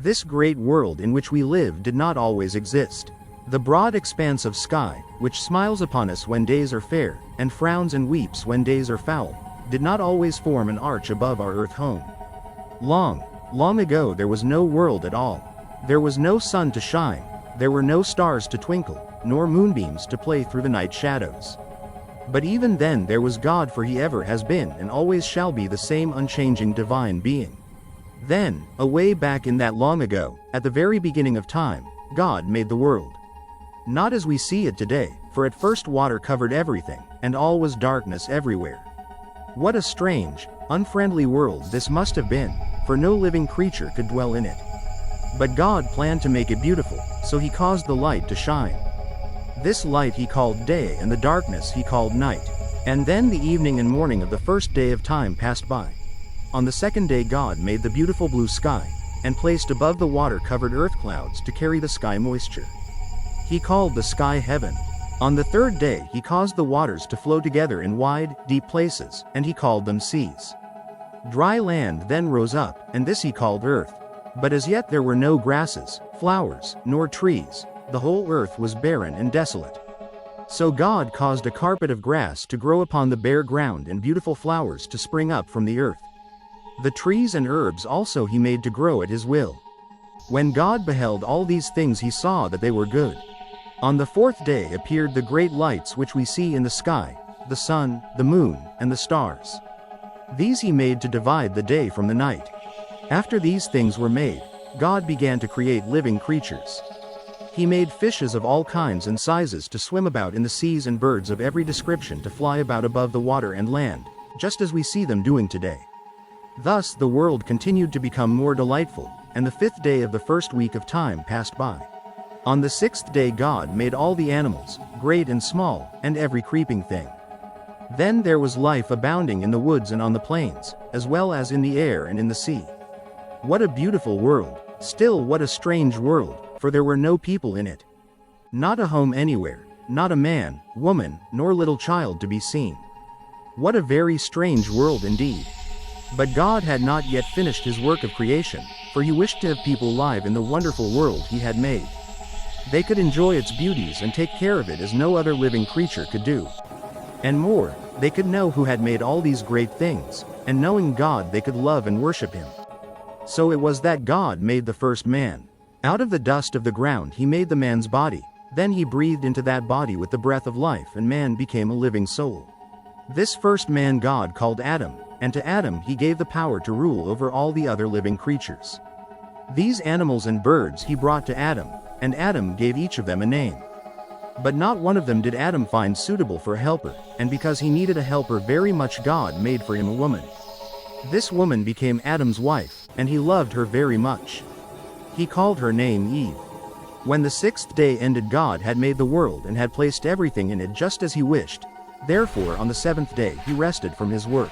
This great world in which we live did not always exist. The broad expanse of sky, which smiles upon us when days are fair, and frowns and weeps when days are foul, did not always form an arch above our earth home. Long, long ago there was no world at all. There was no sun to shine, there were no stars to twinkle, nor moonbeams to play through the night shadows. But even then there was God, for he ever has been and always shall be the same unchanging divine being. Then, away back in that long ago, at the very beginning of time, God made the world. Not as we see it today, for at first water covered everything, and all was darkness everywhere. What a strange, unfriendly world this must have been, for no living creature could dwell in it. But God planned to make it beautiful, so he caused the light to shine. This light he called day, and the darkness he called night. And then the evening and morning of the first day of time passed by. On the second day God made the beautiful blue sky, and placed above the water-covered earth clouds to carry the sky moisture. He called the sky heaven. On the third day he caused the waters to flow together in wide, deep places, and he called them seas. Dry land then rose up, and this he called earth. But as yet there were no grasses, flowers, nor trees. The whole earth was barren and desolate. So God caused a carpet of grass to grow upon the bare ground and beautiful flowers to spring up from the earth. The trees and herbs also he made to grow at his will. When God beheld all these things he saw that they were good. On the fourth day appeared the great lights which we see in the sky, the sun, the moon, and the stars. These he made to divide the day from the night. After these things were made, God began to create living creatures. He made fishes of all kinds and sizes to swim about in the seas, and birds of every description to fly about above the water and land, just as we see them doing today. Thus the world continued to become more delightful, and the fifth day of the first week of time passed by. On the sixth day God made all the animals, great and small, and every creeping thing. Then there was life abounding in the woods and on the plains, as well as in the air and in the sea. What a beautiful world! Still what a strange world, for there were no people in it. Not a home anywhere, not a man, woman, nor little child to be seen. What a very strange world indeed! But God had not yet finished his work of creation, for he wished to have people live in the wonderful world he had made. They could enjoy its beauties and take care of it as no other living creature could do. And more, they could know who had made all these great things, and knowing God they could love and worship him. So it was that God made the first man. Out of the dust of the ground he made the man's body, then he breathed into that body with the breath of life, and man became a living soul. This first man God called Adam, and to Adam he gave the power to rule over all the other living creatures. These animals and birds he brought to Adam, and Adam gave each of them a name. But not one of them did Adam find suitable for a helper, and because he needed a helper very much, God made for him a woman. This woman became Adam's wife, and he loved her very much. He called her name Eve. When the sixth day ended, God had made the world and had placed everything in it just as he wished. Therefore on the seventh day he rested from his work.